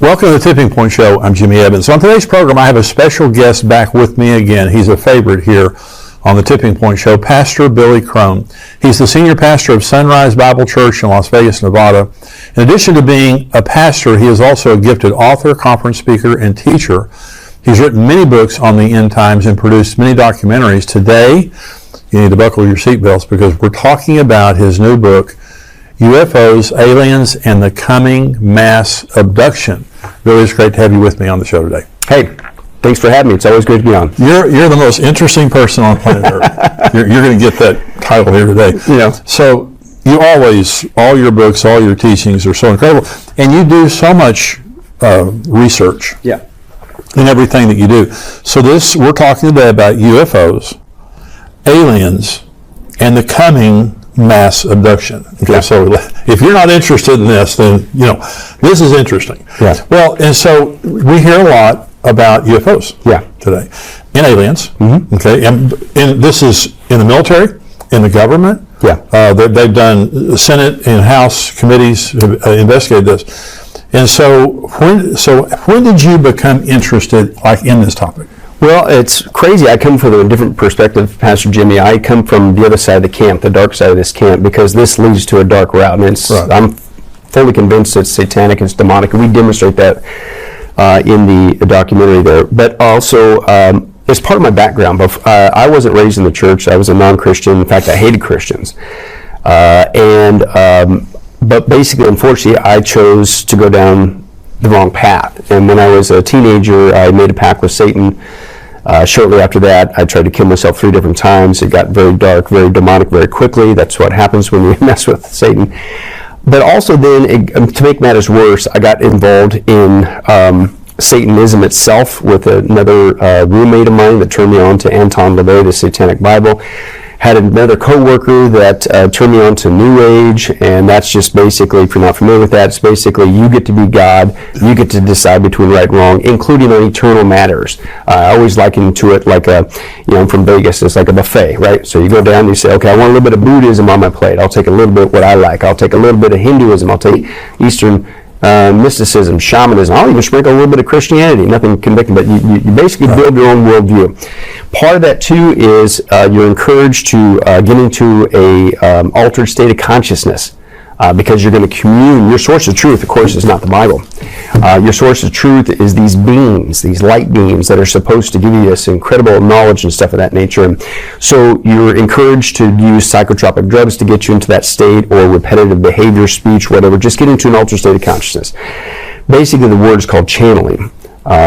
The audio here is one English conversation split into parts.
Welcome to the Tipping Point Show. I'm Jimmy Evans. On today's program, I have a special guest back with me again. He's a favorite here on the Tipping Point Show, Pastor Billy Crone. He's the senior pastor of Sunrise Bible Church in Las Vegas, Nevada. In addition to being a pastor, he is also a gifted author, conference speaker, and teacher. He's written many books on the end times and produced many documentaries. Today, you need to buckle your seatbelts because we're talking about his new book, UFOs, Aliens, and the Coming Mass Abduction. Really, it's great to have you with me on the show today. Hey, thanks for having me. It's always great to be on. You're the most interesting person on planet Earth. You're going to get that title here today. Yeah. So you always, all your books, all your teachings are so incredible, and you do so much research. Yeah. In everything that you do. So we're talking today about UFOs, aliens, and the coming mass abduction. Okay, yeah. So if you're not interested in this, then, this is interesting. Yeah. Well, and so we hear a lot about UFOs today, and aliens, okay, and this is in the military, in the government. Yeah. They've done Senate and House committees have investigated this. And so when did you become interested in this topic? Well, it's crazy. I come from a different perspective, Pastor Jimmy. I come from the other side of the camp, the dark side of this camp, because this leads to a dark route. And I'm fully convinced it's satanic, it's demonic, and we demonstrate that in the documentary there. But also, it's part of my background. But I wasn't raised in the church. I was a non-Christian. In fact, I hated Christians. But basically, unfortunately, I chose to go down the wrong path. And when I was a teenager, I made a pact with Satan. Shortly after that, I tried to kill myself 3 different times. It got very dark, very demonic very quickly. That's what happens when you mess with Satan. But also then, to make matters worse, I got involved in Satanism itself with another roommate of mine that turned me on to Anton LaVey, the Satanic Bible. Had another co-worker that turned me on to New Age, and that's just basically, if you're not familiar with that, it's basically you get to be God, you get to decide between right and wrong, including on eternal matters. I always liken to it like I'm from Vegas, it's like a buffet, right? So you go down and you say, okay, I want a little bit of Buddhism on my plate. I'll take a little bit of what I like. I'll take a little bit of Hinduism. I'll take Eastern mysticism, shamanism. I'll even sprinkle a little bit of Christianity, nothing convicting, but you basically build your own worldview. Part of that too is you're encouraged to get into a altered state of consciousness because you're going to commune. Your source of truth, of course, is not the Bible. Your source of truth is these beings, these light beings that are supposed to give you this incredible knowledge and stuff of that nature. And so you're encouraged to use psychotropic drugs to get you into that state, or repetitive behavior, speech, whatever, just get into an altered state of consciousness. Basically, the word is called channeling.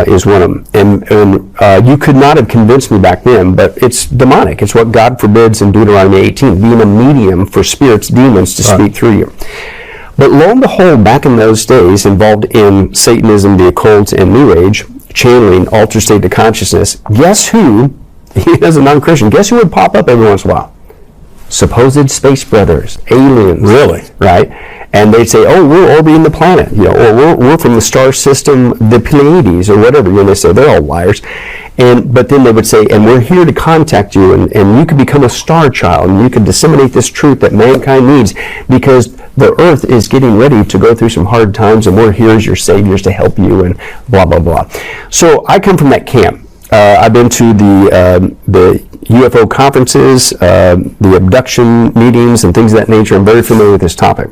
Is one of them. And you could not have convinced me back then, but it's demonic. It's what God forbids in Deuteronomy 18, being a medium for spirits, demons to speak through you. But lo and behold, back in those days, involved in Satanism, the occult, and New Age, channeling, altered state of consciousness, guess who, as a non-Christian, guess who would pop up every once in a while? Supposed space brothers, aliens. Really? Right? And they'd say, oh, we're orbiting the planet, or we're from the star system, the Pleiades, or whatever. They say they're all liars. But then they would say, and we're here to contact you, and you could become a star child, and you could disseminate this truth that mankind needs, because the earth is getting ready to go through some hard times, and we're here as your saviors to help you, and blah, blah, blah. So I come from that camp. I've been to the UFO conferences, the abduction meetings, and things of that nature. I'm very familiar with this topic.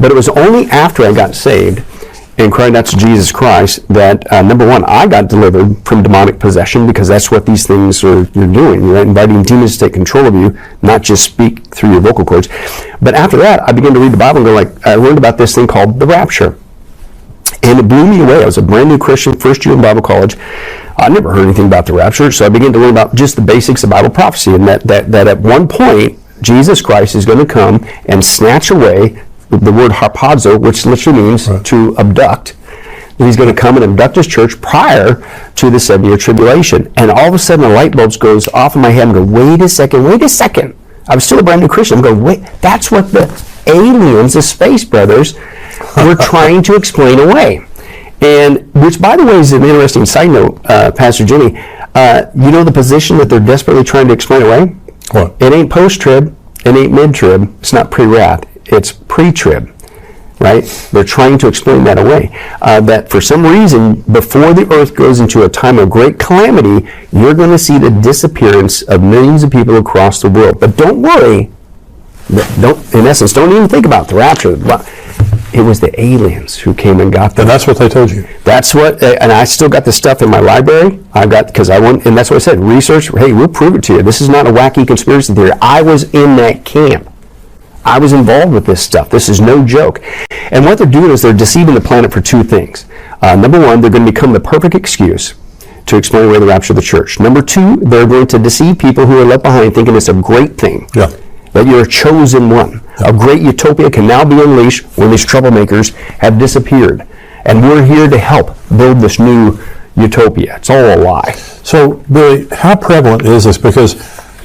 But it was only after I got saved and cried out to Jesus Christ that, number one, I got delivered from demonic possession, because that's what these things you're doing. You're inviting demons to take control of you, not just speak through your vocal cords. But after that, I began to read the Bible and I learned about this thing called the rapture. And it blew me away. I was a brand new Christian, first year in Bible college. I never heard anything about the rapture, so I began to learn about just the basics of Bible prophecy, and that at one point, Jesus Christ is going to come and snatch away the word harpazo, which literally means to abduct. He's going to come and abduct his church prior to the 7-year tribulation. And all of a sudden, a light bulb goes off in my head. I'm going, wait a second. I was still a brand new Christian. I'm going, wait, that's what the aliens, the space brothers, were trying to explain away. And which, by the way, is an interesting side note, Pastor Jimmy. You know the position that they're desperately trying to explain away? What? It ain't post-trib. It ain't mid-trib. It's not pre-wrath. It's pre-trib. right? They're trying to explain that away. That for some reason, before the earth goes into a time of great calamity, you're going to see the disappearance of millions of people across the world. But don't worry. In essence, don't even think about the rapture. It was the aliens who came and got them. And that's what they told you. That's what, and I still got the stuff in my library. I've got, because I want, and that's what I said, research, hey, we'll prove it to you. This is not a wacky conspiracy theory. I was in that camp. I was involved with this stuff. This is no joke. And what they're doing is they're deceiving the planet for two things. Number one, they're going to become the perfect excuse to explain away the rapture of the church. Number two, they're going to deceive people who are left behind thinking it's a great thing. Yeah. That you're a chosen one. A great utopia can now be unleashed when these troublemakers have disappeared. And we're here to help build this new utopia. It's all a lie. So, Billy, how prevalent is this? Because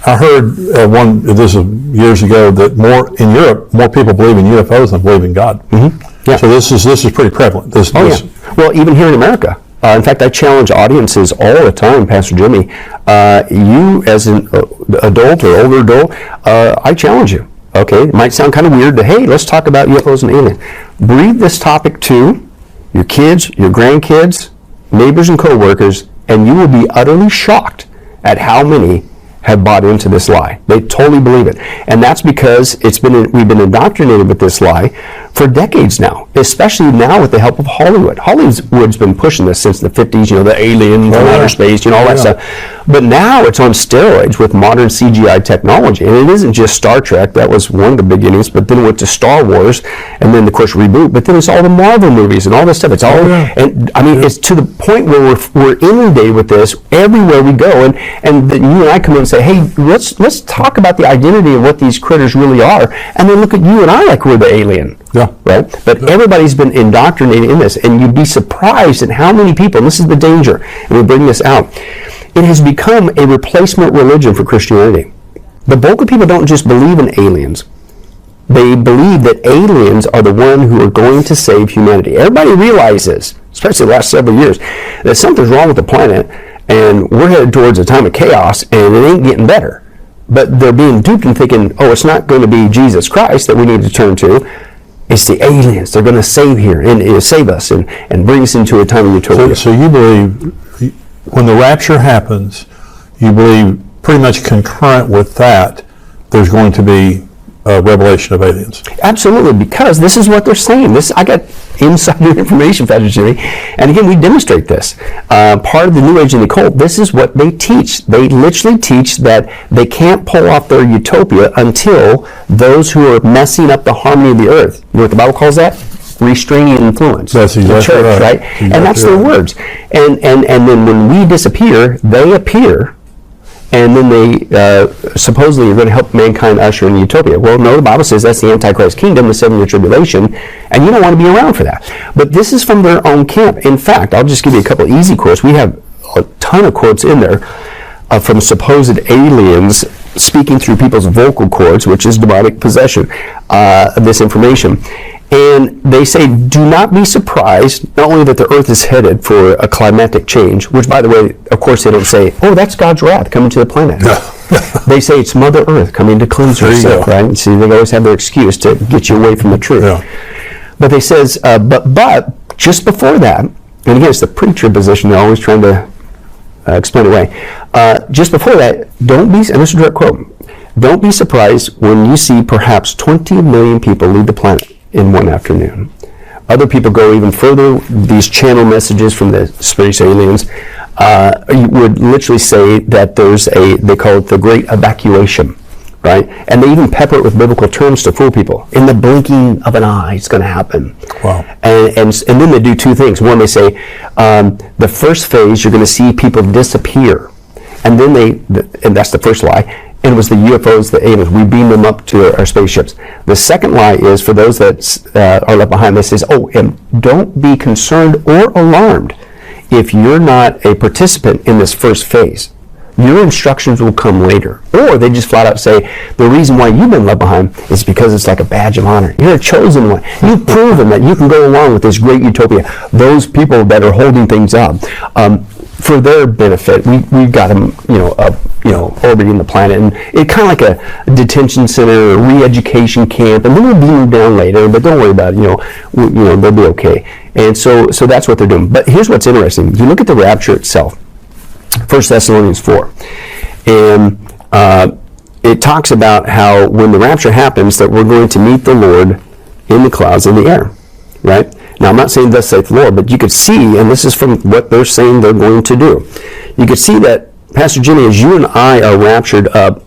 I heard this was years ago, that in Europe, more people believe in UFOs than believe in God. Mm-hmm. Yeah. So this is pretty prevalent. Yeah. Well, even here in America. In fact, I challenge audiences all the time, Pastor Jimmy. You, as an adult or older adult, I challenge you. Okay, it might sound kind of weird to, hey, let's talk about UFOs and aliens. Breathe this topic to your kids, your grandkids, neighbors and coworkers, and you will be utterly shocked at how many have bought into this lie. They totally believe it. And that's because we've been indoctrinated with this lie for decades now, especially now with the help of Hollywood. Hollywood's been pushing this since the 50s, the alien from outer space, all that stuff. But now it's on steroids with modern CGI technology. And it isn't just Star Trek, that was one of the beginnings, but then it went to Star Wars, and then, of course, reboot. But then it's all the Marvel movies and all this stuff. It's all, and I mean, it's to the point where we're inundated with this everywhere we go. And then you and I come in and say, hey, let's talk about the identity of what these critters really are. And then look at you and I like we're the alien. Yeah. Right? But everybody's been indoctrinated in this, and you'd be surprised at how many people, and this is the danger, and we bring this out, it has become a replacement religion for Christianity. The bulk of people don't just believe in aliens. They believe that aliens are the one who are going to save humanity. Everybody realizes, especially the last several years, that something's wrong with the planet, and we're headed towards a time of chaos, and it ain't getting better. But they're being duped and thinking, oh, it's not going to be Jesus Christ that we need to turn to. It's the aliens. They're going to save here and save us and bring us into a time of utopia. So you believe when the rapture happens, you believe pretty much concurrent with that, there's going to be a revelation of aliens. Absolutely, because this is what they're saying. I got insider information, Pastor Jimmy, and again, we demonstrate this. Part of the New Age and the occult, this is what they teach. They literally teach that they can't pull off their utopia until those who are messing up the harmony of the earth, you know what the Bible calls that? Restraining influence. That's exactly the church, right? Exactly, and that's their words. And then when we disappear, they appear. And then they supposedly are going to help mankind usher in utopia. Well, no, the Bible says that's the Antichrist kingdom, the 7-year tribulation, and you don't want to be around for that. But this is from their own camp. In fact, I'll just give you a couple of easy quotes. We have a ton of quotes in there from supposed aliens speaking through people's vocal cords, which is demonic possession, this information. And they say, do not be surprised, not only that the earth is headed for a climatic change, which, by the way, of course, they don't say, oh, that's God's wrath coming to the planet. They say it's Mother Earth coming to cleanse herself, right? See, they always have their excuse to get you away from the truth. Yeah. But they says, but just before that, and again, it's the preacher position, they're always trying to explain away. Just before that, don't be, and this is a direct quote, don't be surprised when you see perhaps 20 million people leave the planet in one afternoon. Other people go even further. These channel messages from the space aliens would literally say that they call it the great evacuation, right? And they even pepper it with biblical terms to fool people. In the blinking of an eye, it's going to happen. Wow. And then they do two things. One, they say, the first phase, you're going to see people disappear. And then and that's the first lie. And it was the UFOs, the aliens. We beamed them up to our spaceships. The second lie is for those that are left behind. They says, oh, and don't be concerned or alarmed if you're not a participant in this first phase. Your instructions will come later. Or they just flat out say, the reason why you've been left behind is because it's like a badge of honor. You're a chosen one. You've proven that you can go along with this great utopia. Those people that are holding things up. for their benefit, we've got them, orbiting the planet, and it's kind of like a detention center, a re-education camp, and then we'll beam them down later. But don't worry about it. They'll be okay. And so that's what they're doing. But here's what's interesting: you look at the rapture itself, 1 Thessalonians 4, and it talks about how when the rapture happens, that we're going to meet the Lord in the clouds in the air, right? Now, I'm not saying thus saith the Lord, but you could see, and this is from what they're saying they're going to do, you could see that, Pastor Jimmy, as you and I are raptured up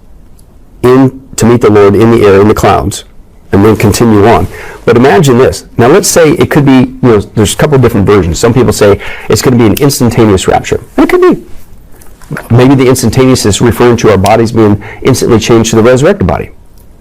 to meet the Lord in the air, in the clouds, and then continue on. But imagine this. Now, let's say it could be, there's a couple of different versions. Some people say it's going to be an instantaneous rapture. It could be. Maybe the instantaneous is referring to our bodies being instantly changed to the resurrected body.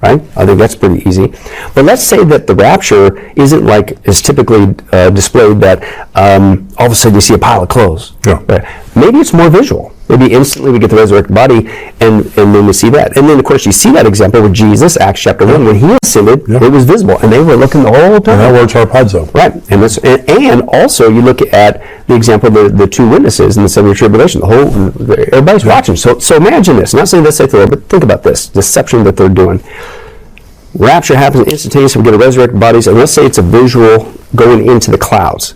Right? I think that's pretty easy. But let's say that the rapture isn't like is typically displayed, that all of a sudden you see a pile of clothes. Yeah. Right? Maybe it's more visual. Maybe instantly we get the resurrected body, and then we see that. And then, of course, you see that example with Jesus, Acts chapter 1. When he ascended, it was visible, and they were looking the whole time. And that word's harpazo. Right. And also, you look at the example of the two witnesses in the 7-year tribulation. Everybody's watching. So imagine this. I'm not saying this like the Lord, but think about this deception that they're doing. Rapture happens instantaneously. We get a resurrected bodies, and let's say it's a visual going into the clouds.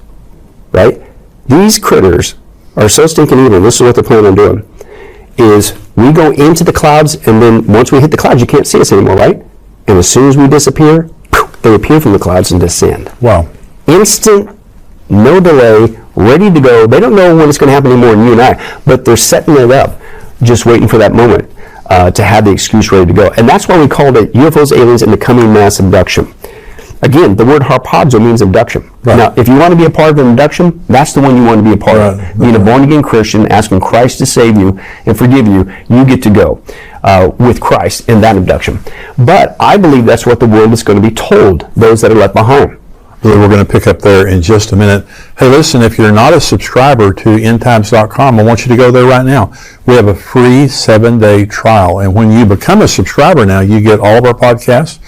Right? These critters are so stinking evil. This is what they're planning on doing. Is we go into the clouds, and then once we hit the clouds, you can't see us anymore, right? And as soon as we disappear, they appear from the clouds and descend. Wow. Instant, no delay, ready to go. They don't know when it's going to happen anymore than you and I, but they're setting it up, just waiting for that moment to have the excuse ready to go. And that's why we called it UFOs, aliens, and the coming mass abduction. Again, the word harpazo means abduction. Right. Now, if you want to be a part of an abduction, that's the one you want to be a part of. Being a born-again Christian, asking Christ to save you and forgive you, you get to go with Christ in that abduction. But I believe that's what the world is going to be told, those that are left behind. We're going to pick up there in just a minute. Hey, listen, if you're not a subscriber to endtimes.com, I want you to go there right now. We have a free 7-day trial. And when you become a subscriber now, you get all of our podcasts.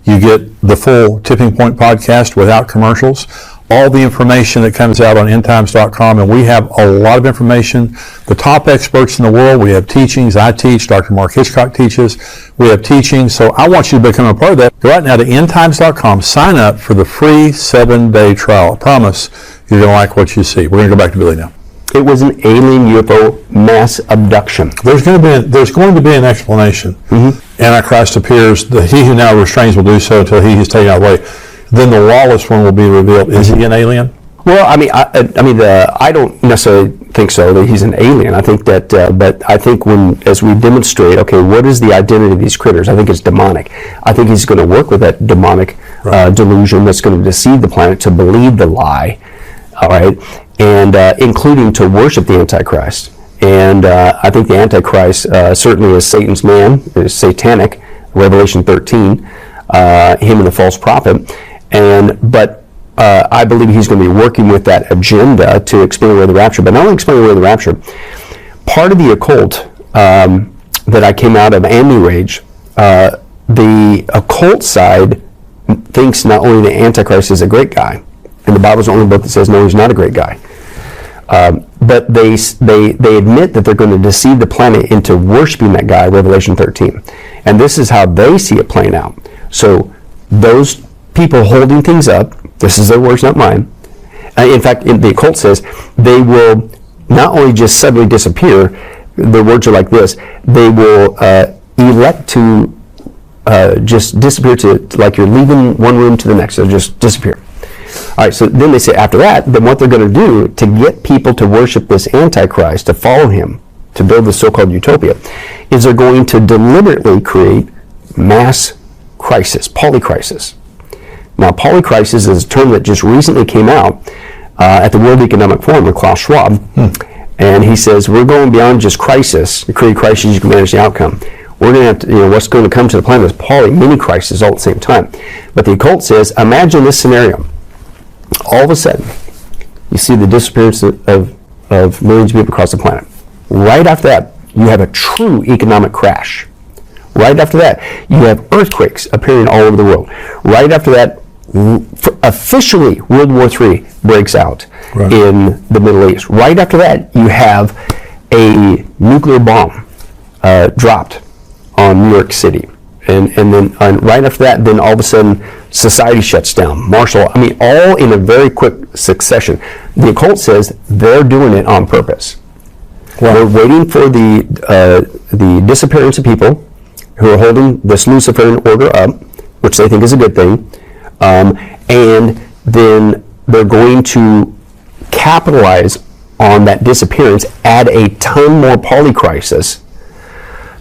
You get the full Tipping Point podcast without commercials, all the information that comes out on endtimes.com, and we have a lot of information. The top experts in the world, we have teachings. I teach, Dr. Mark Hitchcock teaches. We have teachings, so I want you to become a part of that. Go right now to endtimes.com, sign up for the free 7-day trial. I promise you're going to like what you see. We're going to go back to Billy now. It was an alien UFO mass abduction. There's going to be an explanation. Mm-hmm. Antichrist appears. He who now restrains will do so until he is taken out of the way. Then the lawless one will be revealed. Is he an alien? Well, I don't necessarily think so that he's an alien. I think that, but I think as we demonstrate, okay, what is the identity of these critters? I think it's demonic. I think he's going to work with that demonic delusion that's going to deceive the planet to believe the lie. All right. And including to worship the Antichrist. And I think the Antichrist certainly is Satan's man, is satanic, Revelation 13, him and the false prophet. But I believe he's going to be working with that agenda to explain away the rapture. But not only explain away the rapture, part of the occult that I came out of, and New Age, the occult side thinks not only the Antichrist is a great guy, and the Bible's the only book that says no, he's not a great guy. But they admit that they're going to deceive the planet into worshiping that guy, Revelation 13. And this is how they see it playing out. So those people holding things up, this is their words, not mine. In fact, the occult says they will not only just suddenly disappear, their words are like this, they will elect to just disappear to, like you're leaving one room to the next, they'll just disappear. All right, so then they say after that, then what they're going to do to get people to worship this Antichrist, to follow him, to build the so-called utopia, is they're going to deliberately create mass crisis, polycrisis. Now, polycrisis is a term that just recently came out at the World Economic Forum with Klaus Schwab, and he says we're going beyond just crisis. To create crisis, you can manage the outcome. We're going to have to, what's going to come to the planet is mini crisis all at the same time. But the occult says, imagine this scenario. All of a sudden, you see the disappearance of millions of people across the planet. Right after that, you have a true economic crash. Right after that, you have earthquakes appearing all over the world. Right after that, officially World War III breaks out in the Middle East. Right after that, you have a nuclear bomb dropped on New York City. And then right after that, then all of a sudden, society shuts down. Martial, all in a very quick succession. The occult says they're doing it on purpose. They're waiting for the disappearance of people who are holding this Luciferian order up, which they think is a good thing, and then they're going to capitalize on that disappearance, add a ton more polycrisis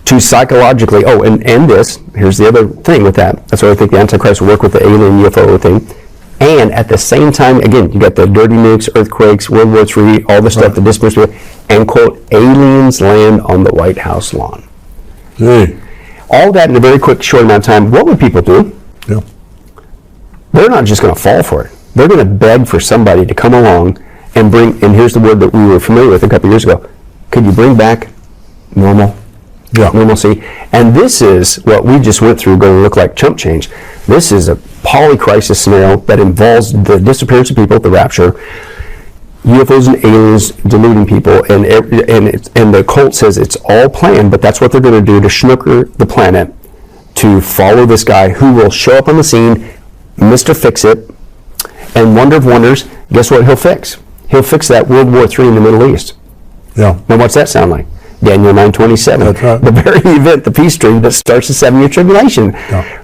to psychologically, here's the other thing with that. That's why I think the Antichrist will work with the alien UFO thing. And at the same time, again, you got the dirty nukes, earthquakes, World War III, all the stuff, the disappearance, and quote, aliens land on the White House lawn. All that in a very quick, short amount of time. What would people do? Yeah. They're not just going to fall for it. They're going to beg for somebody to come along and bring, and here's the word that we were familiar with a couple years ago. Could you bring back normal? Normalcy. And this is what we just went through going to look like chump change. This is a polycrisis scenario that involves the disappearance of people at the rapture, UFOs and aliens deluding people, and the cult says it's all planned, but that's what they're going to do to snooker the planet, to follow this guy who will show up on the scene, Mr. Fix-It, and wonder of wonders, guess what he'll fix? He'll fix that World War III in the Middle East. Yeah. Now what's that sound like? Daniel 9:27, That's right. the very event, the peace treaty that starts the 7-year tribulation,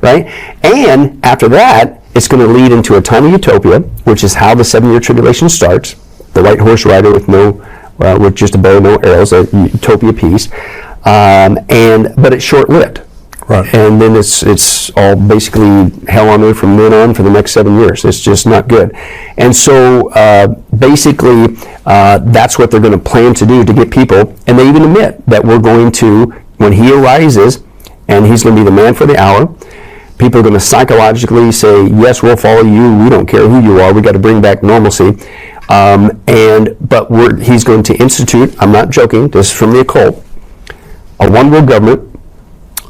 right? And after that, it's going to lead into a time of utopia, which is how the 7-year tribulation starts. The white horse rider with just a bow, no arrows, a utopia peace, but it's short-lived. Right. And then it's all basically hell on earth from then on for the next 7 years. It's just not good. And so basically that's what they're going to plan to do to get people. And they even admit that we're going to, when he arises, and he's going to be the man for the hour, people are going to psychologically say, yes, we'll follow you. We don't care who you are. We got to bring back normalcy. But he's going to institute, I'm not joking, this is from the occult, a one-world government,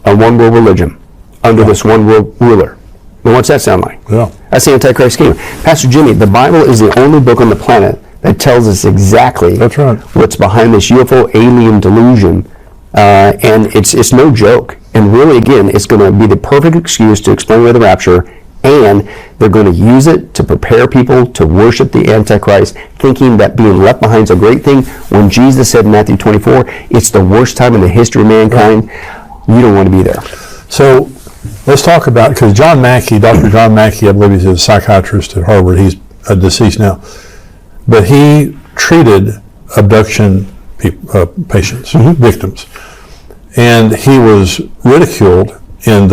a one-world religion under this one-world ruler. Now, what's that sound like? Yeah. That's the Antichrist scheme. Pastor Jimmy, the Bible is the only book on the planet that tells us exactly what's behind this UFO alien delusion, and it's no joke. And really, again, it's going to be the perfect excuse to explain away the rapture, and they're going to use it to prepare people to worship the Antichrist, thinking that being left behind is a great thing, when Jesus said in Matthew 24, it's the worst time in the history of mankind. You don't want to be there. So let's talk about, because John Mackey, Dr. John Mackey, I believe he's a psychiatrist at Harvard. He's deceased now. But he treated abduction patients, victims. And he was ridiculed, and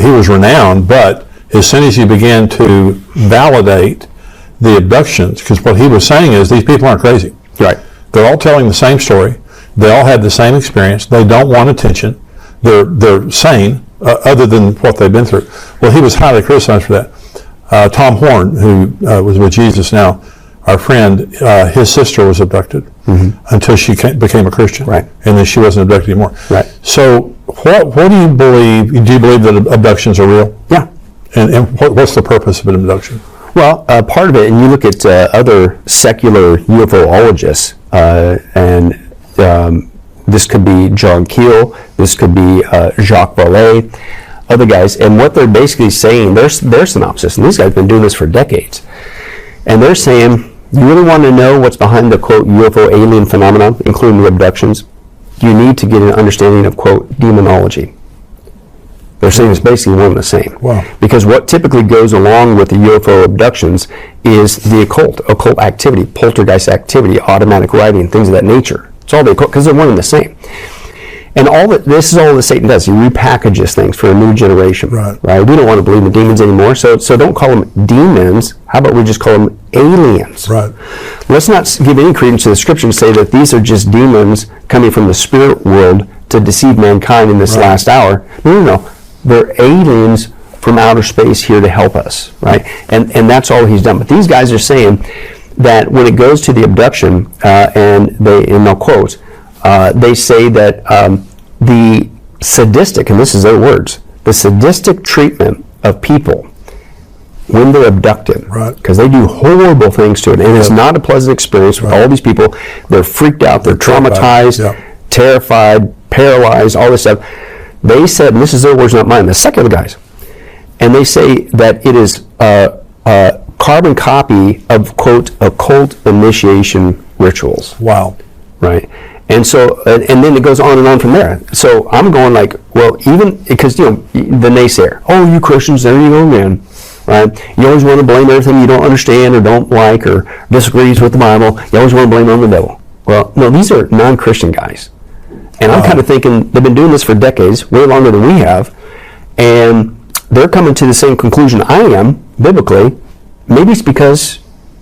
he was renowned, but as soon as he began to validate the abductions, because what he was saying is these people aren't crazy. Right. They're all telling the same story. They all had the same experience. They don't want attention. They're sane, other than what they've been through. Well, he was highly criticized for that. Tom Horn, who was with Jesus now, our friend, his sister was abducted until she became a Christian. Right. And then she wasn't abducted anymore. Right. So what do you believe? Do you believe that abductions are real? Yeah. And what's the purpose of an abduction? Well, part of it, and you look at other secular UFOologists, and this could be John Keel, this could be Jacques Vallée, other guys, and what they're basically saying, their synopsis, and these guys have been doing this for decades, and they're saying, you really want to know what's behind the, quote, UFO alien phenomenon, including the abductions, you need to get an understanding of, quote, demonology. They're saying it's basically one and the same. Wow. Because what typically goes along with the UFO abductions is the occult activity, poltergeist activity, automatic writing, things of that nature. It's all the occult, because they're one and the same. And this is all that Satan does. He repackages things for a new generation. Right. We don't want to believe in demons anymore, so don't call them demons. How about we just call them aliens? Right. Let's not give any credence to the scripture and say that these are just demons coming from the spirit world to deceive mankind in this last hour. No. They're aliens from outer space here to help us, right? And that's all he's done. But these guys are saying that when it goes to the abduction, and they'll quote, they say that the sadistic, and this is their words, the sadistic treatment of people when they're abducted. Right. Because they do horrible things to it. And it's not a pleasant experience with all these people. They're freaked out, they're traumatized, terrified, paralyzed, all this stuff. They said, and this is their words, not mine, the secular guys, and they say that it is a carbon copy of, quote, occult initiation rituals. Wow. Right. And so, and then it goes on and on from there. So I'm going like, well, even because, you know, the naysayer, oh, you Christians, there you go again, right? You always want to blame everything you don't understand or don't like or disagrees with the Bible. You always want to blame it on the devil. Well, no, these are non-Christian guys. And I'm kind of thinking they've been doing this for decades, way longer than we have, and they're coming to the same conclusion I am, biblically. Maybe it's because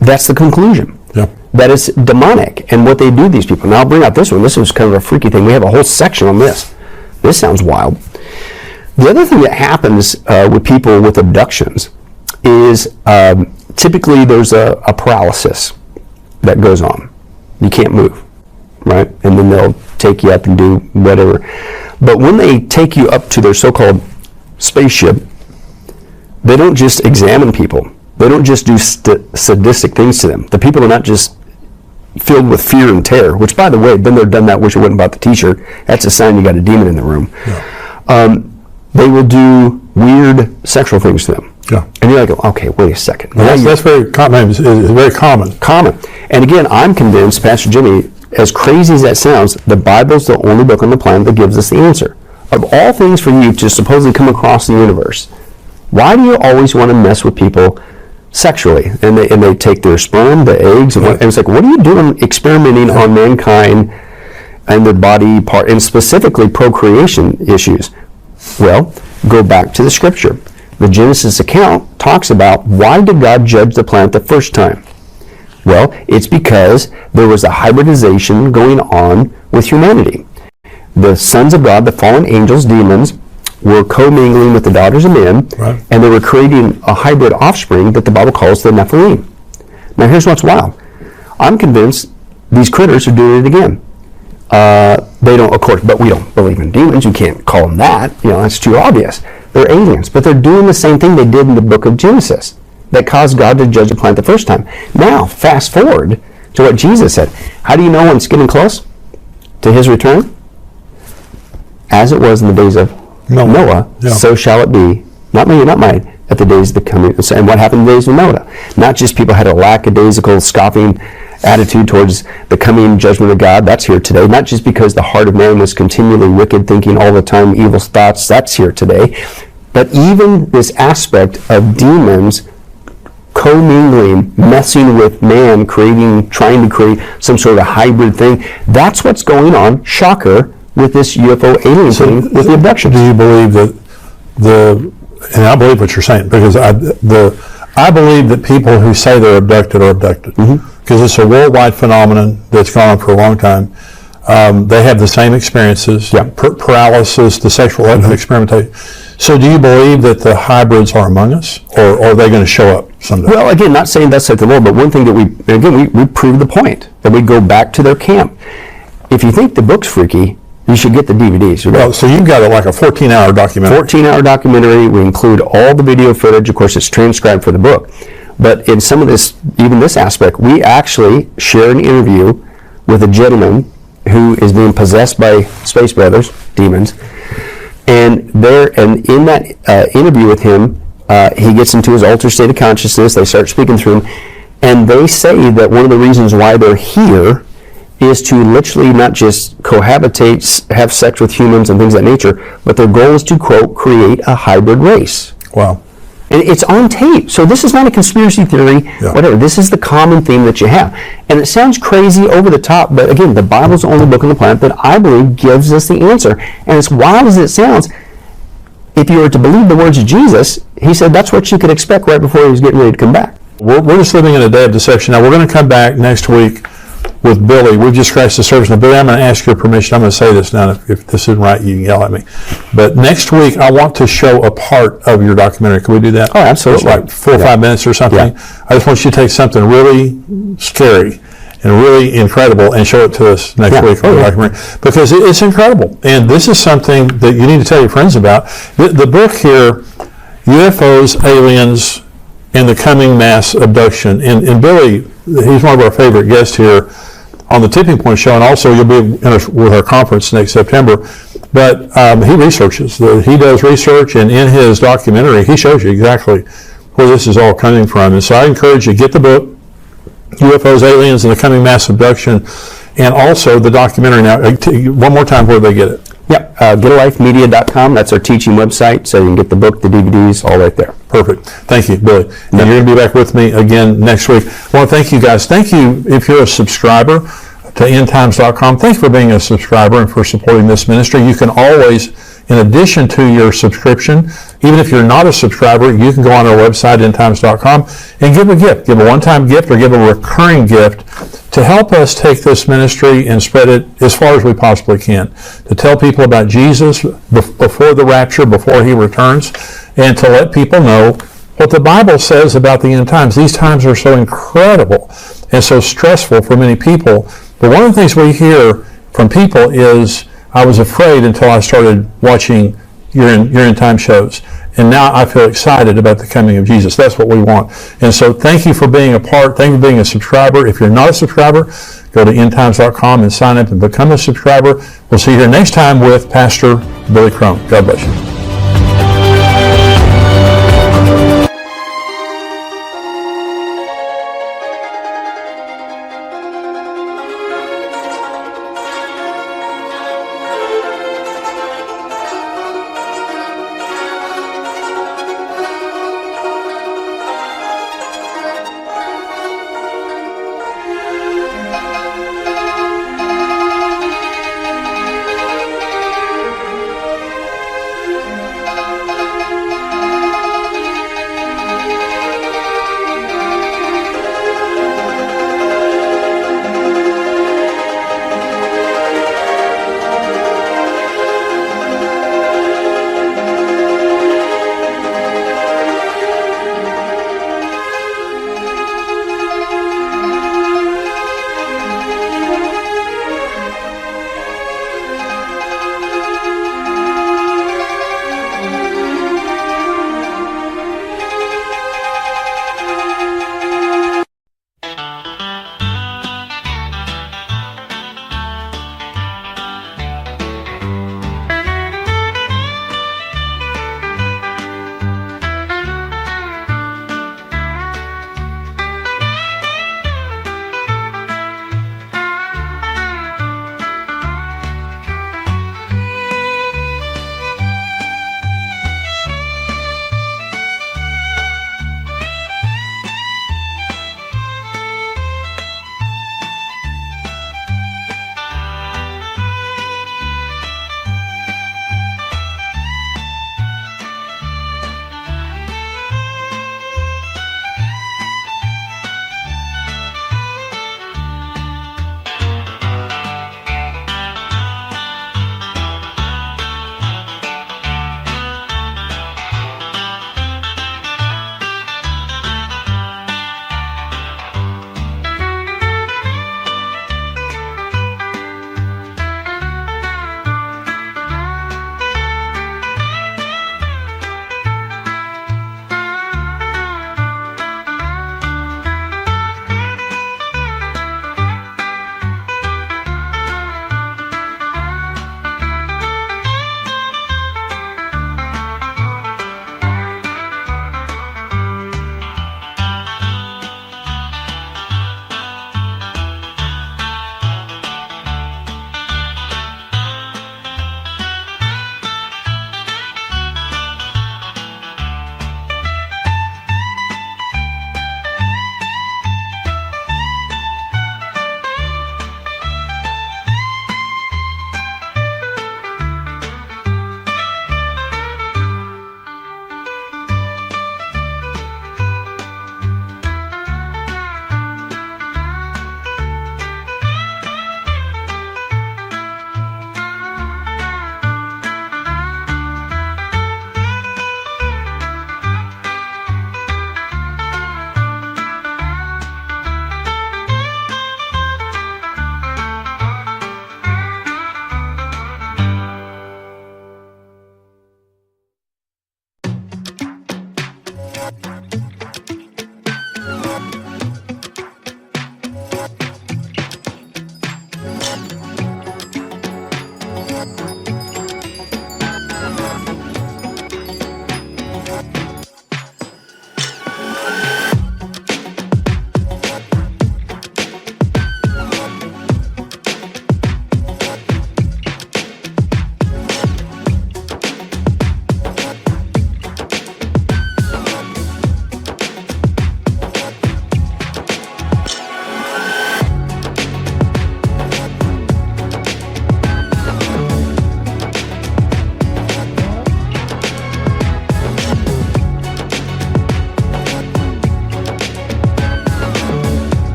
that's the conclusion. Yeah. That it's demonic and what they do to these people. Now I'll bring out this one. This was kind of a freaky thing. We have a whole section on this. This sounds wild. The other thing that happens with people with abductions is typically there's a paralysis that goes on. You can't move, right? And then they'll take you up and do whatever. But when they take you up to their so-called spaceship, they don't just examine people. They don't just do sadistic things to them. The people are not just filled with fear and terror, which, by the way, been there, done that, wish I wouldn't bought the t-shirt. That's a sign you got a demon in the room. Yeah. They will do weird sexual things to them. Yeah. And you're like, okay, wait a second. Well, that's very common. It's very common. Common. And again, I'm convinced, Pastor Jimmy, as crazy as that sounds, the Bible's the only book on the planet that gives us the answer. Of all things for you to supposedly come across the universe, why do you always want to mess with people sexually? And they take their sperm, the eggs, and it's like, what are you doing experimenting on mankind and their body part, and specifically procreation issues? Well, go back to the scripture. The Genesis account talks about, why did God judge the planet the first time? Well, it's because there was a hybridization going on with humanity. The sons of God, the fallen angels, demons, were commingling with the daughters of men, right, and they were creating a hybrid offspring that the Bible calls the Nephilim. Now here's what's wild. I'm convinced these critters are doing it again. They don't, of course, but we don't believe in demons. You can't call them that. You know, that's too obvious. They're aliens, but they're doing the same thing they did in the book of Genesis that caused God to judge the planet the first time. Now, fast forward to what Jesus said. How do you know when it's getting close to his return? As it was in the days of Noah, so shall it be, not me, not mine, at the days of the coming. And what happened in the days of Noah? Not just people had a lackadaisical, scoffing attitude towards the coming judgment of God. That's here today. Not just because the heart of man was continually wicked, thinking all the time evil thoughts. That's here today. But even this aspect of demons commingling, messing with man, trying to create some sort of hybrid thing. That's what's going on, shocker, with this UFO alien thing with the abduction. Do you believe that and I believe what you're saying, because I believe that people who say they're abducted are abducted, because it's a worldwide phenomenon that's gone on for a long time. They have the same experiences, paralysis, the sexual experimentation. So do you believe that the hybrids are among us, or are they going to show up someday? Well, again, not saying that's like the Lord, but one thing that we prove the point, that we go back to their camp. If you think the book's freaky, you should get the DVDs. Well, so you've got like a 14-hour documentary. 14-hour documentary. We include all the video footage. Of course, it's transcribed for the book. But in some of this, even this aspect, we actually share an interview with a gentleman who is being possessed by space brothers, demons. And in that interview with him, he gets into his altered state of consciousness. They start speaking through him. And they say that one of the reasons why they're here is to literally not just cohabitate, have sex with humans and things of that nature, but their goal is to, quote, create a hybrid race. Wow. And it's on tape. So this is not a conspiracy theory, whatever. This is the common theme that you have. And it sounds crazy, over the top, but again, the Bible's the only book on the planet that I believe gives us the answer. And as wild as it sounds, if you were to believe the words of Jesus, he said that's what you could expect right before he was getting ready to come back. We're just living in a day of deception. Now, we're going to come back next week with Billy. We've just scratched the surface. Now, Billy, I'm going to ask your permission. I'm going to say this now. If this isn't right, you can yell at me. But next week, I want to show a part of your documentary. Can we do that? Oh, absolutely. It's like 4 or 5 minutes or something. Yeah. I just want you to take something really scary and really incredible and show it to us next week on the documentary, because it's incredible. And this is something that you need to tell your friends about. The book here, UFOs, Aliens, and the coming mass abduction. And Billy, he's one of our favorite guests here on the Tipping Point Show, and also you'll be with our conference next September. But he researches. He does research, and in his documentary, he shows you exactly where this is all coming from. And so I encourage you to get the book, UFOs, Aliens, and the Coming Mass Abduction, and also the documentary. Now, one more time, where do they get it? Yep, getalifemedia.com. That's our teaching website, so you can get the book, the DVDs, all right there. Perfect. Thank you, Billy. And you're going to be back with me again next week. I want to thank you guys. Thank you if you're a subscriber to endtimes.com. Thank you for being a subscriber and for supporting this ministry. You can always, in addition to your subscription, even if you're not a subscriber, you can go on our website, endtimes.com, and give a gift. Give a one-time gift or give a recurring gift to help us take this ministry and spread it as far as we possibly can. To tell people about Jesus before the rapture, before he returns, and to let people know what the Bible says about the end times. These times are so incredible and so stressful for many people. But one of the things we hear from people is, I was afraid until I started watching your end time shows. And now I feel excited about the coming of Jesus. That's what we want. And so thank you for being a part. Thank you for being a subscriber. If you're not a subscriber, go to endtimes.com and sign up and become a subscriber. We'll see you here next time with Pastor Billy Crone. God bless you.